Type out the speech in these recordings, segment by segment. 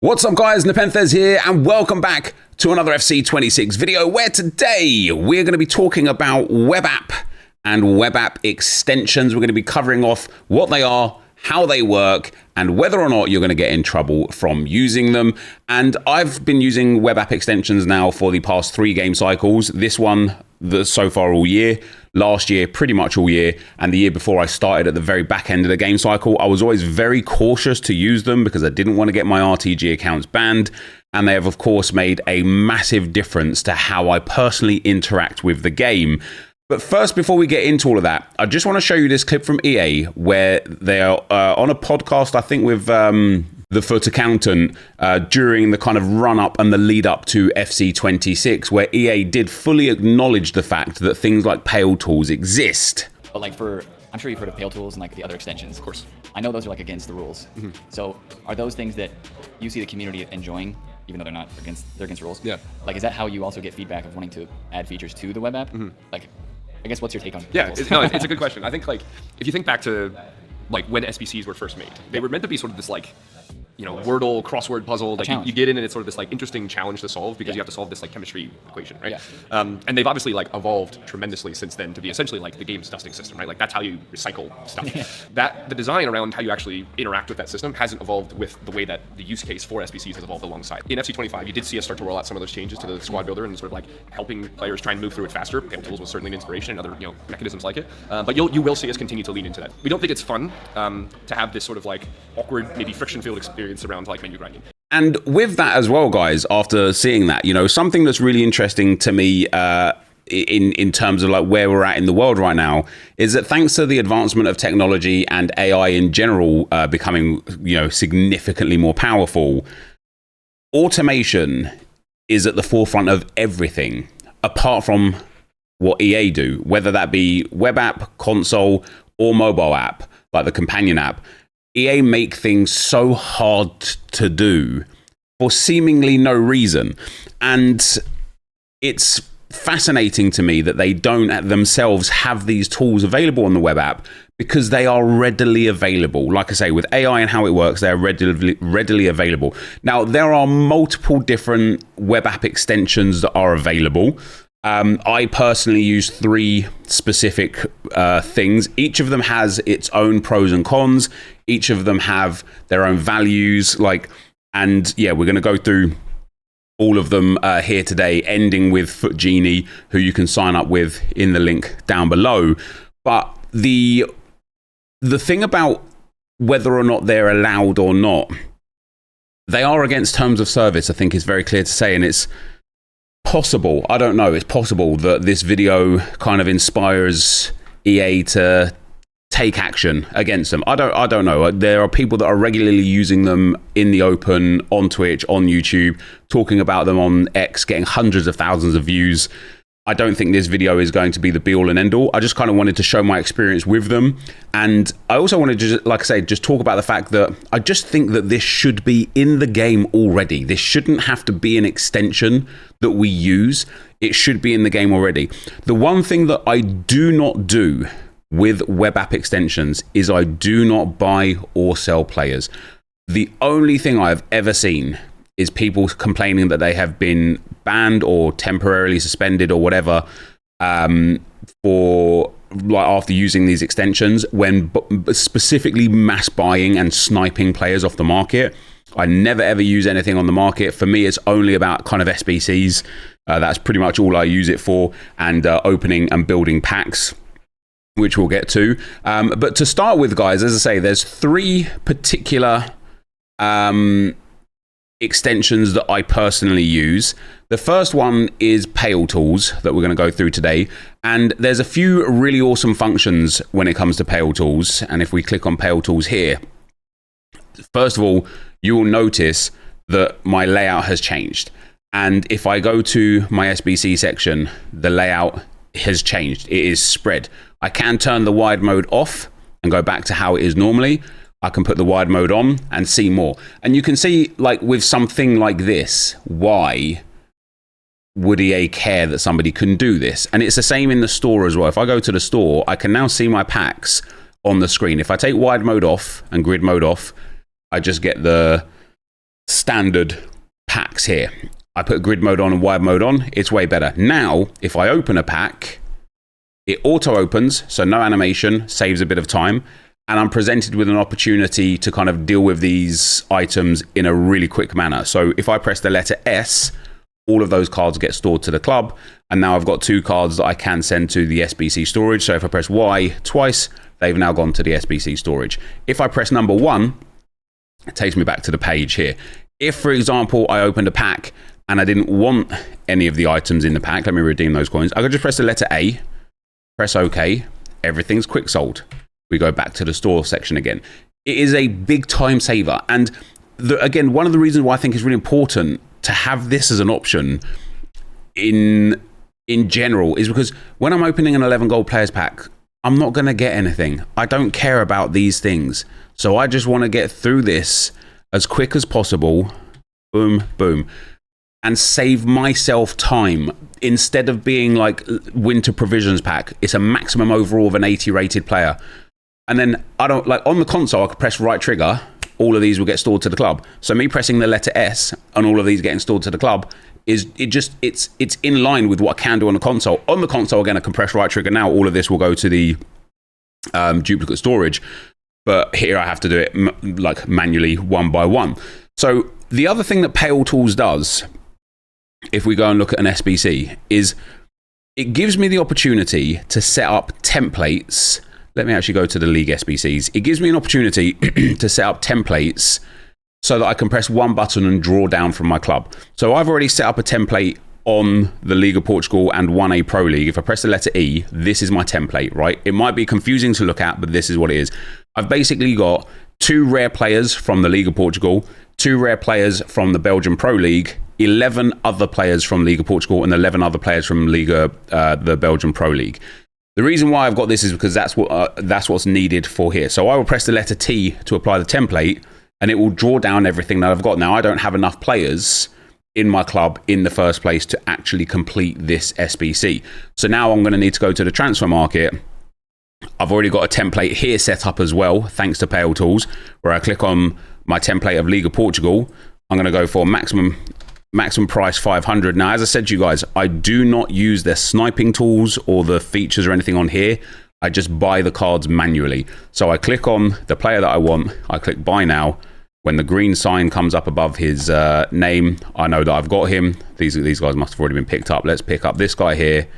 What's up guys, NepentheZ here and welcome back to another FC26 video where today we're going to be talking about web app and web app extensions. We're going to be covering off what they are, how they work, and whether or not you're going to get in trouble from using them. And I've been using web app extensions now for the past 3 game cycles. This one so far all year, last year pretty much all year, and the year before I started at the very back end of the game cycle. I was always very cautious to use them because I didn't want to get my RTG accounts banned, and they have of course made a massive difference to how I personally interact with the game. But first, before we get into all of that, I just want to show you this clip from EA where they are on a podcast, I think with the FUT Accountant, during the kind of run-up and the lead-up to FC26, where EA did fully acknowledge the fact that things like pale tools exist. But like I'm sure you've heard of pale tools and like the other extensions. Of course. I know those are like against the rules. Mm-hmm. So are those things that you see the community enjoying, even though they're against rules? Yeah. Like, is that how you also get feedback of wanting to add features to the web app? Mm-hmm. Like, I guess what's your take on Yeah, it's a good question. I think like if you think back to like when SBCs were first made, they were meant to be sort of this like, you know, Wordle crossword puzzle. Like you get in and it's sort of this like interesting challenge to solve because you have to solve this like chemistry equation, right? Yeah. And they've obviously like evolved tremendously since then to be essentially like the game's dusting system, right? Like that's how you recycle stuff. The design around how you actually interact with that system hasn't evolved with the way that the use case for SBCs has evolved alongside. In FC25, you did see us start to roll out some of those changes to the squad builder and sort of like helping players try and move through it faster. Pale tools was certainly an inspiration and other mechanisms like it. But you will see us continue to lean into that. We don't think it's fun to have this sort of like awkward, maybe friction-filled experience around like menu grinding. And with that as well, guys, after seeing that, something that's really interesting to me in terms of like where we're at in the world right now is that thanks to the advancement of technology and AI in general becoming, significantly more powerful, automation is at the forefront of everything apart from what EA do, whether that be web app, console, or mobile app, like the companion app. EA make things so hard to do for seemingly no reason. And it's fascinating to me that they don't themselves have these tools available on the web app because they are readily available. Like I say, with AI and how it works, they're readily available. Now, there are multiple different web app extensions that are available. I personally use 3 specific things. Each of them has its own pros and cons. Each of them have their own values. And yeah, we're going to go through all of them here today, ending with FUT Genie, who you can sign up with in the link down below. But the thing about whether or not they're allowed or not, they are against terms of service, I think is very clear to say, and it's possible, I don't know, it's possible that this video kind of inspires EA to take action against them. I don't know. There are people that are regularly using them in the open, on Twitch, on YouTube, talking about them on X, getting hundreds of thousands of views. I don't think this video is going to be the be all and end all. I just kind of wanted to show my experience with them. And I also wanted to, just, like I say, just talk about the fact that I just think that this should be in the game already. This shouldn't have to be an extension that we use. It should be in the game already. The one thing that I do not do with web app extensions is I do not buy or sell players. The only thing I've ever seen is people complaining that they have been banned or temporarily suspended or whatever for like after using these extensions when specifically mass buying and sniping players off the market. I never ever use anything on the market. For me, it's only about kind of SBCs. That's pretty much all I use it for, and opening and building packs, which we'll get to. But to start with, guys, as I say, there's 3 particular extensions that I personally use. The first one is pale tools that we're going to go through today. And there's a few really awesome functions when it comes to pale tools. And if we click on pale tools here, first of all, you will notice that my layout has changed. And if I go to my SBC section, the layout has changed. It is spread. I can turn the wide mode off and go back to how it is normally. I can put the wide mode on and see more. And you can see, like with something like this, why would EA care that somebody can do this? And it's the same in the store as well. If I go to the store, I can now see my packs on the screen. If I take wide mode off and grid mode off, I just get the standard packs here. I put grid mode on and wide mode on. It's way better. Now, if I open a pack, it auto opens, so no animation, saves a bit of time. And I'm presented with an opportunity to kind of deal with these items in a really quick manner. So if I press the letter S, all of those cards get stored to the club. And now I've got 2 cards that I can send to the SBC storage. So if I press Y twice, they've now gone to the SBC storage. If I press number 1, it takes me back to the page here. If, for example, I opened a pack and I didn't want any of the items in the pack, let me redeem those coins. I could just press the letter A, press OK, everything's quick sold. We go back to the store section again. It is a big time saver. And again, one of the reasons why I think it's really important to have this as an option in general is because when I'm opening an 11 gold players pack, I'm not going to get anything. I don't care about these things. So I just want to get through this as quick as possible. Boom, boom. And save myself time instead of being like winter provisions pack. It's a maximum overall of an 80 rated player. And then I don't like on the console, I could press right trigger. All of these will get stored to the club. So me pressing the letter S and all of these getting stored to the club it's in line with what I can do on the console. On the console, again, I can press right trigger now. All of this will go to the duplicate storage. But here I have to do it like manually one by one. So the other thing that Pale Tools does, if we go and look at an SBC, is it gives me the opportunity to set up templates. Let me actually go to the League SBCs. It gives me an opportunity to set up templates so that I can press one button and draw down from my club. So I've already set up a template on the League of Portugal and 1A Pro League. If I press the letter E, this is my template, right? It might be confusing to look at, but this is what it is. I've basically got 2 rare players from the League of Portugal, 2 rare players from the Belgian Pro League, 11 other players from League of Portugal, and 11 other players from the Belgian Pro League. The reason why I've got this is because that's what's needed for here. So I will press the letter T to apply the template, and it will draw down everything that I've got. Now, I don't have enough players in my club in the first place to actually complete this SBC. So now I'm going to need to go to the transfer market. I've already got a template here set up as well, thanks to Pale Tools, where I click on my template of League of Portugal. I'm going to go for maximum price 500. Now, as I said to you guys, I do not use their sniping tools or the features or anything on here. I just buy the cards manually. So I click on the player that I want. I click buy now. When the green sign comes up above his name, I know that I've got him. These guys must have already been picked up. Let's pick up this guy here.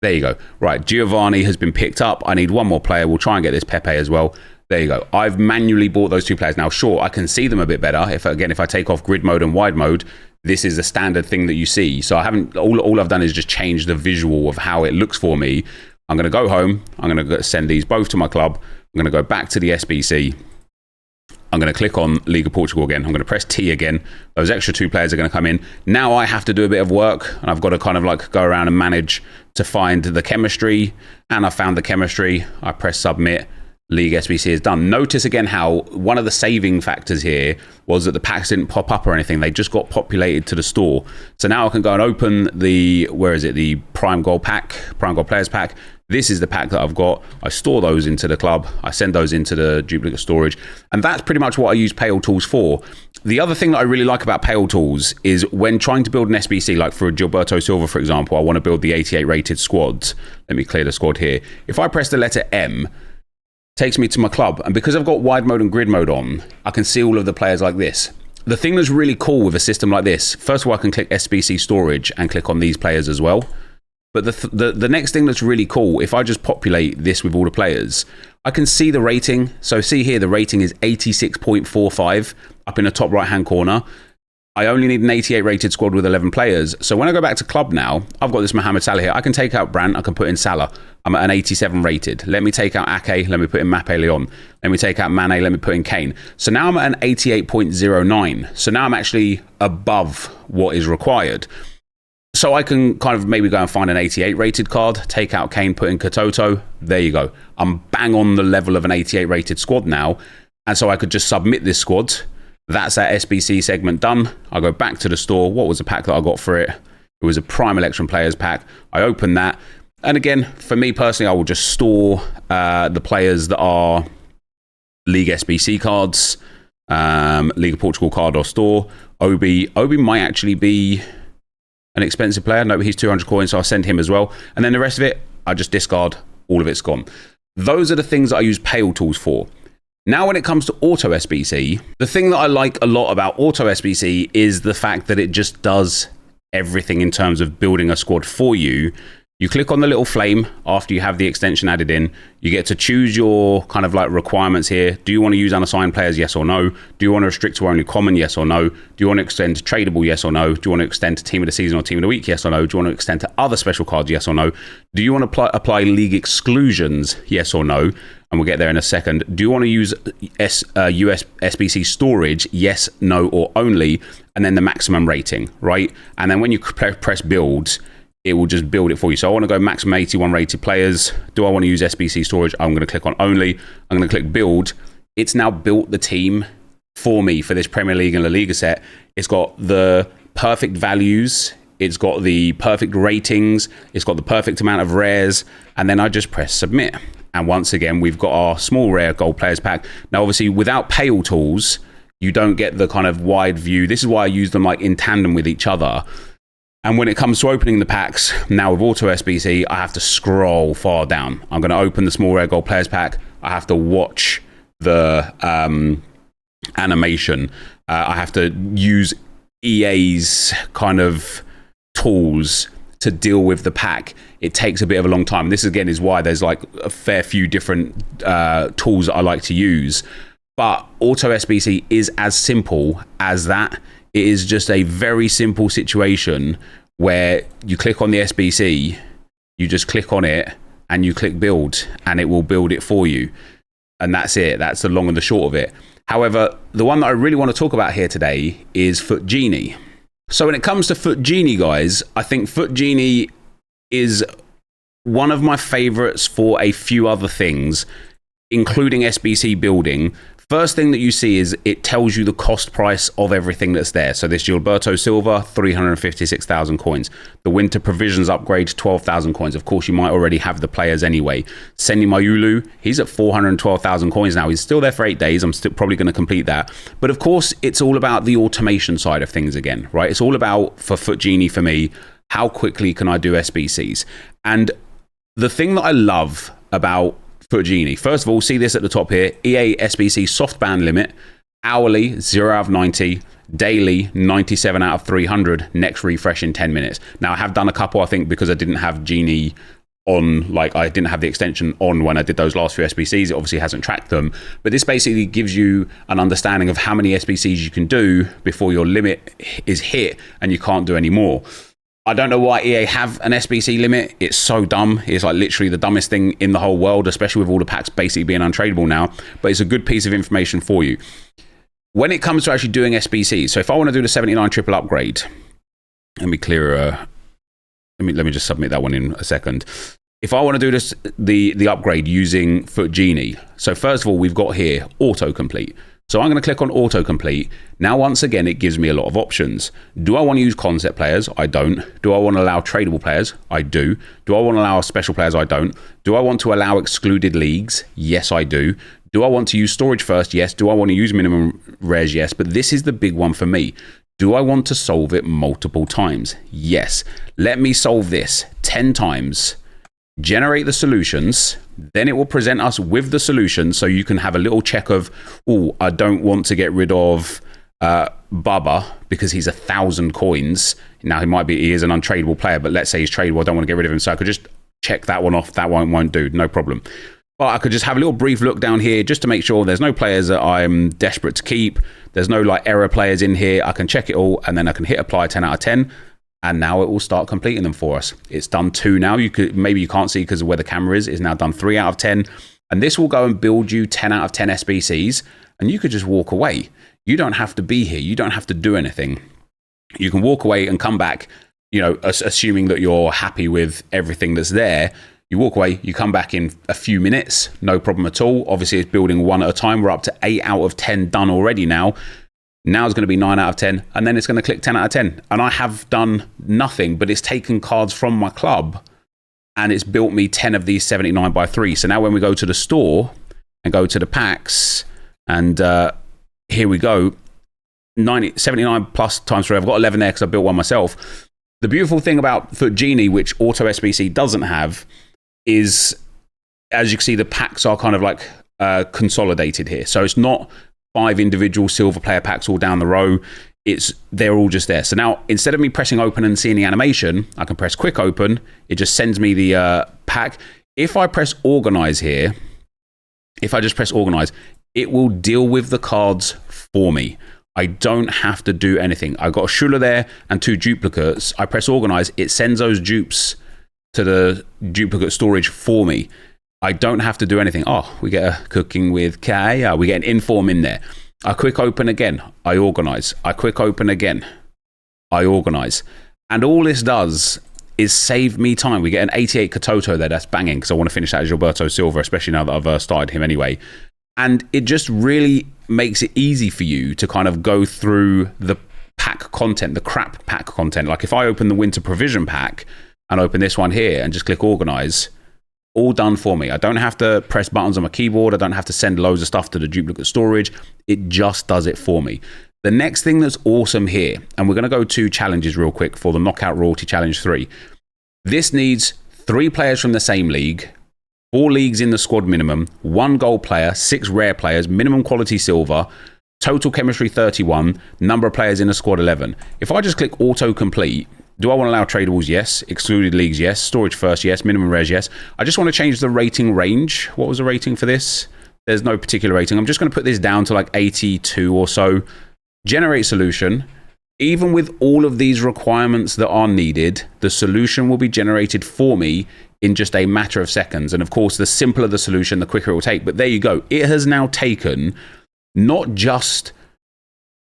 There you go. Right, Giovanni has been picked up. I need one more player. We'll try and get this Pepe as well. There you go. I've manually bought those 2 players. Now, sure, I can see them a bit better. If I take off grid mode and wide mode, this is the standard thing that you see. So I haven't. All I've done is just change the visual of how it looks for me. I'm going to go home. I'm going to send these both to my club. I'm going to go back to the SBC. I'm going to click on League of Portugal again. I'm going to press T again. Those extra 2 players are going to come in. Now I have to do a bit of work, and I've got to kind of like go around and manage to find the chemistry. And I found the chemistry. I press submit. League SBC is done. Notice again how one of the saving factors here was that the packs didn't pop up or anything. They just got populated to the store. So now I can go and open the, the Prime Gold pack, Prime Gold Players pack. This is the pack that I've got. I store those into the club. I send those into the duplicate storage. And that's pretty much what I use Pale Tools for. The other thing that I really like about Pale Tools is when trying to build an SBC, like for Gilberto Silva, for example, I want to build the 88 rated squads. Let me clear the squad here. If I press the letter M, takes me to my club, and because I've got wide mode and grid mode on, I can see all of the players like this. The thing that's really cool with a system like this, first of all, I can click SBC storage and click on these players as well. But the next thing that's really cool, if I just populate this with all the players, I can see the rating. So see here, the rating is 86.45 up in the top right hand corner. I only need an 88 rated squad with 11 players. So when I go back to club now, I've got this Mohamed Salah here. I can take out Brandt, I can put in Salah. I'm at an 87 rated. Let me take out Ake, let me put in Mape Leon. Let me take out Mane, let me put in Kane. So now I'm at an 88.09. So now I'm actually above what is required. So I can kind of maybe go and find an 88 rated card, take out Kane, put in Katoto. There you go. I'm bang on the level of an 88 rated squad now. And so I could just submit this squad. That's that SBC segment done. I go back to the store. What was the pack that I got for it? It was a Prime Election Players pack. I open that. And again, for me personally, I will just store the players that are League SBC cards. League of Portugal card or store. Obi might actually be an expensive player. No, but he's 200 coins, so I'll send him as well. And then the rest of it, I just discard. All of it's gone. Those are the things that I use Pale Tools for. Now, when it comes to AutoSBC, the thing that I like a lot about AutoSBC is the fact that it just does everything in terms of building a squad for you. You click on the little flame after you have the extension added in. You get to choose your kind of like requirements here. Do you want to use unassigned players? Yes or no? Do you want to restrict to only common? Yes or no? Do you want to extend to tradable? Yes or no? Do you want to extend to team of the season or team of the week? Yes or no? Do you want to extend to other special cards? Yes or no? Do you want to apply league exclusions? Yes or no? And we'll get there in a second. Do you want to use US SBC storage? Yes, no, or only? And then the maximum rating, right? And then when you press build, it will just build it for you. So I want to go maximum 81 rated players. Do I want to use SBC storage? I'm going to click on only. I'm going to click build. It's now built the team for me for this Premier League and La Liga set. It's got the perfect values. It's got the perfect ratings. It's got the perfect amount of rares. And then I just press submit. And once again, we've got our small rare gold players pack. Now, obviously, without Pale Tools, you don't get the kind of wide view. This is why I use them like in tandem with each other. And when it comes to opening the packs, now with AutoSBC, I have to scroll far down. I'm going to open the small rare gold players pack. I have to watch the animation. I have to use EA's kind of tools to deal with the pack. It takes a bit of a long time. This again is why there's like a fair few different tools that I like to use. But AutoSBC is as simple as that. It is just a very simple situation where you click on the SBC, you just click on it and you click build and it will build it for you. And that's it. That's the long and the short of it. However, the one that I really want to talk about here today is FUT Genie. So when it comes to FUT Genie, guys, I think FUT Genie is one of my favorites for a few other things, including SBC building. First thing that you see is it tells you the cost price of everything that's there. So this Gilberto Silva, 356,000 coins. The Winter Provisions upgrade, 12,000 coins. Of course, you might already have the players anyway. Senni Mayulu, he's at 412,000 coins now. He's still there for 8 days. I'm still probably going to complete that. But of course, it's all about the automation side of things again, right? It's all about, for FUT Genie for me, how quickly can I do SBCs? And the thing that I love about FUT Genie, first of all, see this at the top here, EA SBC soft ban limit, hourly 0 out of 90, daily 97 out of 300, next refresh in 10 minutes. Now I have done a couple, I think, because I didn't have Genie on, like I didn't have the extension on when I did those last few SBCs. It obviously hasn't tracked them, but this basically gives you an understanding of how many SBCs you can do before your limit is hit and you can't do any more. I don't know why EA have an SBC limit. It's so dumb. It's like literally the dumbest thing in the whole world, especially with all the packs basically being untradeable now. But it's a good piece of information for you. When it comes to actually doing SBCs, so if I want to do the 79 triple upgrade, let me clear let me just submit that one in a second. If I want to do this, the upgrade using FUT Genie, so first of all, we've got here autocomplete. So I'm going to click on autocomplete. Now, once again, it gives me a lot of options. Do I want to use concept players? I don't. Do I want to allow tradable players? I do. Do I want to allow special players? I don't. Do I want to allow excluded leagues? Yes, I do. Do I want to use storage first? Yes. Do I want to use minimum rares? Yes. But this is the big one for me. Do I want to solve it multiple times? Yes. Let me solve this 10 times. Generate the solutions, then it will present us with the solution, so you can have a little check of, oh, I don't want to get rid of Bubba because he's 1,000 coins. Now he is an untradeable player, but let's say he's tradable. I don't want to get rid of him, so I could just check that one off. That one won't do, no problem. But I could just have a little brief look down here just to make sure there's no players that I'm desperate to keep. There's no like error players in here. I can check it all, and then I can hit apply 10 out of 10. And now it will start completing them for us. It's done 2 now. Maybe you can't see because of where the camera is. It's now done 3 out of 10. And this will go and build you 10 out of 10 SBCs. And you could just walk away. You don't have to be here. You don't have to do anything. You can walk away and come back, assuming that you're happy with everything that's there. You walk away, you come back in a few minutes, no problem at all. Obviously, it's building 1 at a time. We're up to 8 out of 10 done already now. Now it's going to be 9 out of 10, and then it's going to click 10 out of 10. And I have done nothing, but it's taken cards from my club, and it's built me 10 of these 79 by 3. So now when we go to the store and go to the packs and here we go. 79 plus times 3. I've got 11 there because I built one myself. The beautiful thing about FUT Genie, which AutoSBC doesn't have, is, as you can see, the packs are kind of like consolidated here. So it's not 5 individual silver player packs all down the row. They're all just there. So now, instead of me pressing open and seeing the animation, I can press quick open. It just sends me the pack. If I press organize here, if I just press organize, it will deal with the cards for me. I don't have to do anything. I've got a Schuler there and 2 duplicates. I press organize. It sends those dupes to the duplicate storage for me. I don't have to do anything. Oh, we get a cooking with K. We get an inform in there. I quick open again. I organize. I quick open again. I organize. And all this does is save me time. We get an 88 Katoto there. That's banging because I want to finish that as Gilberto Silva, especially now that I've started him anyway. And it just really makes it easy for you to kind of go through the pack content, the crap pack content. Like if I open the Winter Provision pack and open this one here and just click organize, all done for me. I don't have to press buttons on my keyboard. I don't have to send loads of stuff to the duplicate storage. It just does it for me. The next thing that's awesome here, and we're going to go to challenges real quick for the Knockout Royalty Challenge 3. This needs 3 players from the same league, 4 leagues in the squad minimum, 1 gold player, 6 rare players, minimum quality silver, total chemistry 31, number of players in the squad 11. If I just click auto complete, do I want to allow tradables? Yes. Excluded leagues? Yes. Storage first? Yes. Minimum res? Yes. I just want to change the rating range. What was the rating for this? There's no particular rating. I'm just going to put this down to like 82 or so. Generate solution. Even with all of these requirements that are needed, the solution will be generated for me in just a matter of seconds. And of course, the simpler the solution, the quicker it will take. But there you go. It has now taken not just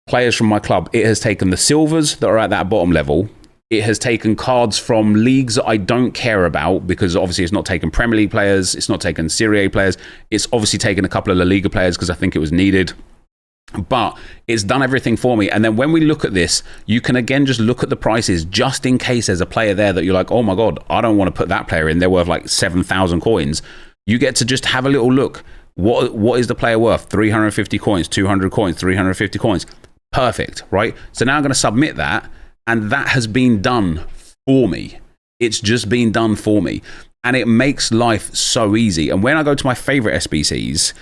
players from my club. It has taken the silvers that are at that bottom level. It has taken cards from leagues that I don't care about because obviously it's not taken Premier League players. It's not taken Serie A players. It's obviously taken a couple of La Liga players because I think it was needed. But it's done everything for me. And then when we look at this, you can again just look at the prices just in case there's a player there that you're like, oh my God, I don't want to put that player in. They're worth like 7,000 coins. You get to just have a little look. What is the player worth? 350 coins, 200 coins, 350 coins. Perfect, right? So now I'm going to submit that. And that has been done for me. It's just been done for me. And it makes life so easy. And when I go to my favorite SBCs,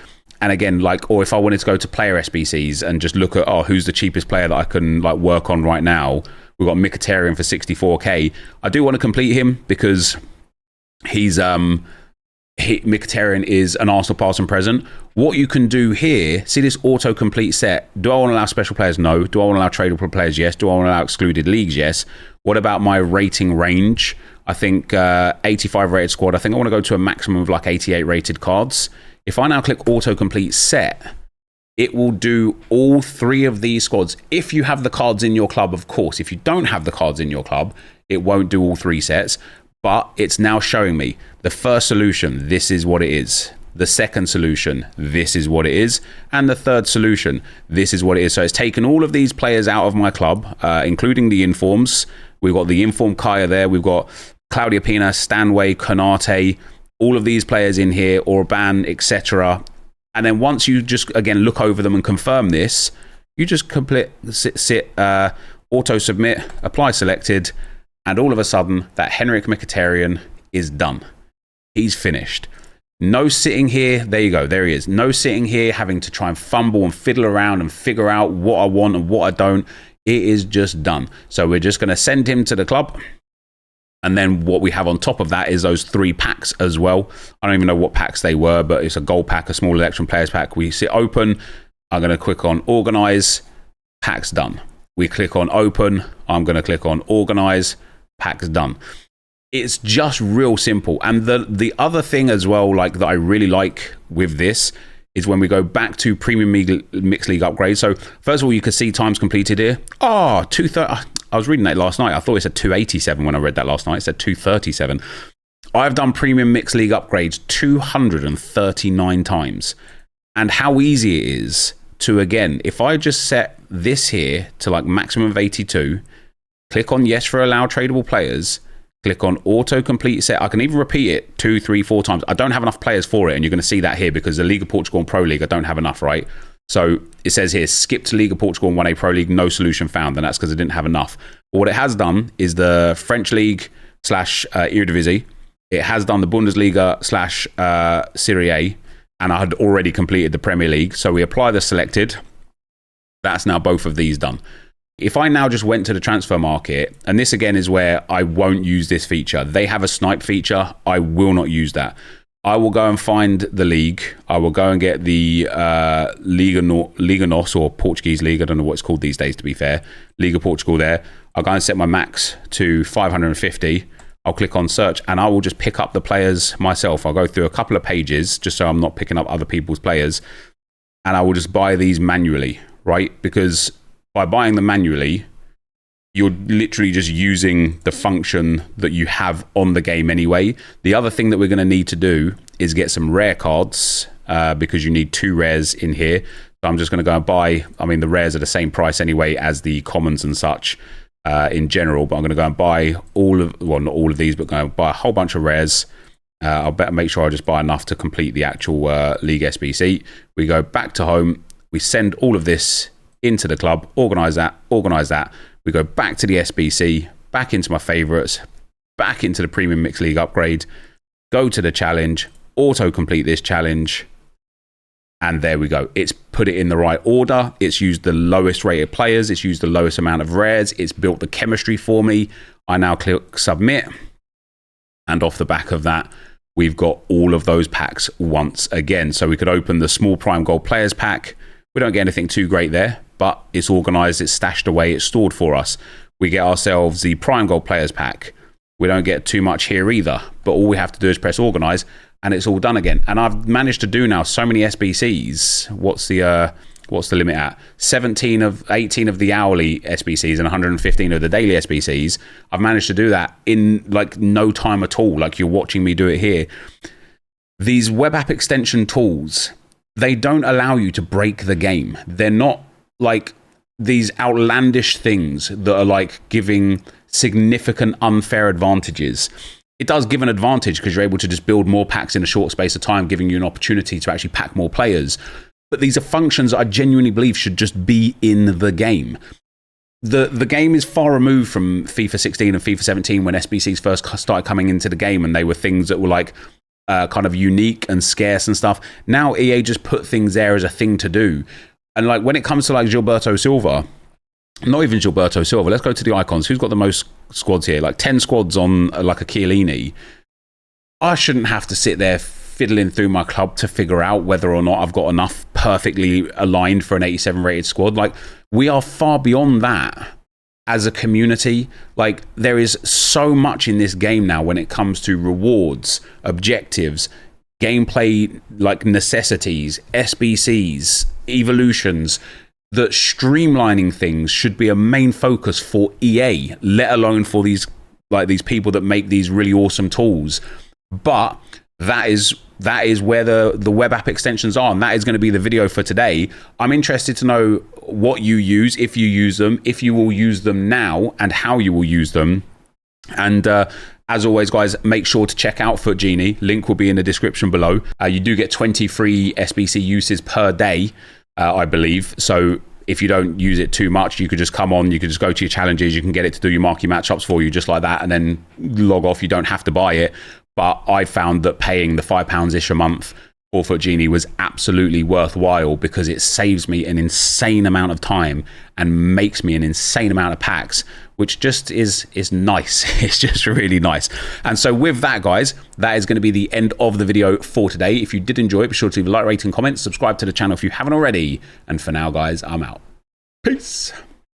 and again, like, or if I wanted to go to player SBCs and just look at, oh, who's the cheapest player that I can like work on right now? We've got Mkhitaryan for 64k. I do want to complete him because he's Mkhitaryan is an Arsenal past and present. What you can do here, see this auto-complete set. Do I want to allow special players? No. Do I want to allow tradable players? Yes. Do I want to allow excluded leagues? Yes. What about my rating range? I think 85 rated squad. I think I want to go to a maximum of like 88 rated cards. If I now click auto-complete set, it will do all 3 of these squads. If you have the cards in your club, of course. If you don't have the cards in your club, it won't do all 3 sets. But it's now showing me the first solution, this is what it is. The second solution, this is what it is. And the third solution, this is what it is. So it's taken all of these players out of my club, including the informs. We've got the inform Kaya there. We've got Claudia Pina, Stanway, Konate, all of these players in here, Orban, etc. And then once you just, again, look over them and confirm this, you just auto-submit, apply selected, and all of a sudden, that Henrik Mkhitaryan is done. He's finished. No sitting here. There you go. There he is. No sitting here having to try and fumble and fiddle around and figure out what I want and what I don't. It is just done. So we're just going to send him to the club. And then what we have on top of that is those 3 packs as well. I don't even know what packs they were, but it's a gold pack, a small election players pack. We sit open. I'm going to click on organize. Pack's done. We click on open. I'm going to click on organize. Pack's done. It's just real simple. And the other thing as well, like that I really like with this is when we go back to Premium Mixed League upgrades. So first of all, you can see times completed here. Oh, 230. I was reading that last night. I thought it said 287 when I read that last night. It said 237. I've done Premium Mixed League upgrades 239 times. And how easy it is to, again, if I just set this here to like maximum of 82, click on yes for allow tradable players, click on auto-complete set. I can even repeat it 2, 3, 4 times. I don't have enough players for it, and you're going to see that here because the League of Portugal and Pro League, I don't have enough, right? So it says here, skipped League of Portugal and won a Pro League, no solution found. And that's because I didn't have enough. But what it has done is the French League / Eredivisie. It has done the Bundesliga / Serie A. And I had already completed the Premier League. So we apply the selected. That's now both of these done. If I now just went to the transfer market, and this again is where I won't use this feature. They have a snipe feature. I will not use that. I will go and find the league. I will go and get the Liga NOS, or Portuguese League. I don't know what it's called these days, to be fair. Liga Portugal there. I'll go and set my max to 550. I'll click on search, and I will just pick up the players myself. I'll go through a couple of pages, just so I'm not picking up other people's players. And I will just buy these manually, right? Because by buying them manually, you're literally just using the function that you have on the game anyway. The other thing that we're going to need to do is get some rare cards because you need 2 rares in here. So I'm just going to go and buy, I mean, the rares are the same price anyway as the commons and such in general, but I'm going to go and buy all of, well, not all of these, but go and buy a whole bunch of rares. I'll better make sure I just buy enough to complete the actual League SBC. We go back to home. We send all of this into the club, organize that. We go back to the SBC, back into my favorites, back into the Premium Mixed League upgrade, go to the challenge, auto-complete this challenge, and there we go. It's put it in the right order. It's used the lowest rated players. It's used the lowest amount of rares. It's built the chemistry for me. I now click submit, and off the back of that, we've got all of those packs once again. So we could open the small prime gold players pack. We don't get anything too great there, but it's organized, it's stashed away, it's stored for us. We get ourselves the prime gold players pack. We don't get too much here either, but all we have to do is press organize, and it's all done again. And I've managed to do now so many SBCs. What's the limit at? 18 of the hourly SBCs and 115 of the daily SBCs. I've managed to do that in like no time at all. Like you're watching me do it here. These web app extension tools, they don't allow you to break the game. They're not like these outlandish things that are like giving significant unfair advantages. It does give an advantage because you're able to just build more packs in a short space of time, giving you an opportunity to actually pack more players. But these are functions that I genuinely believe should just be in the game. The game is far removed from FIFA 16 and FIFA 17 when SBCs first started coming into the game, and they were things that were like kind of unique and scarce and stuff. Now EA just put things there as a thing to do. And like when it comes to like Gilberto Silva, not even Gilberto Silva, let's go to the icons. Who's got the most squads here? Like 10 squads on like a Chiellini. I shouldn't have to sit there fiddling through my club to figure out whether or not I've got enough perfectly aligned for an 87 rated squad. Like we are far beyond that as a community. Like there is so much in this game now when it comes to rewards, objectives, gameplay, like necessities, SBCs, evolutions, that streamlining things should be a main focus for EA, let alone for these people that make these really awesome tools. But that is where the web app extensions are, and that is going to be the video for today. I'm interested to know what you use, if you use them, if you will use them now, and how you will use them. And as always, guys, make sure to check out FUT Genie. Link will be in the description below. You do get 20 free SBC uses per day, I believe. So if you don't use it too much, you could just come on, you could just go to your challenges, you can get it to do your marquee matchups for you just like that, and then log off. You don't have to buy it. But I found that paying the £5-ish a month for FUT Genie was absolutely worthwhile because it saves me an insane amount of time and makes me an insane amount of packs, which just is nice. It's just really nice. And so with that, guys, that is going to be the end of the video for today. If you did enjoy it, be sure to leave a like, rating, comment, subscribe to the channel if you haven't already. And for now, guys, I'm out. Peace.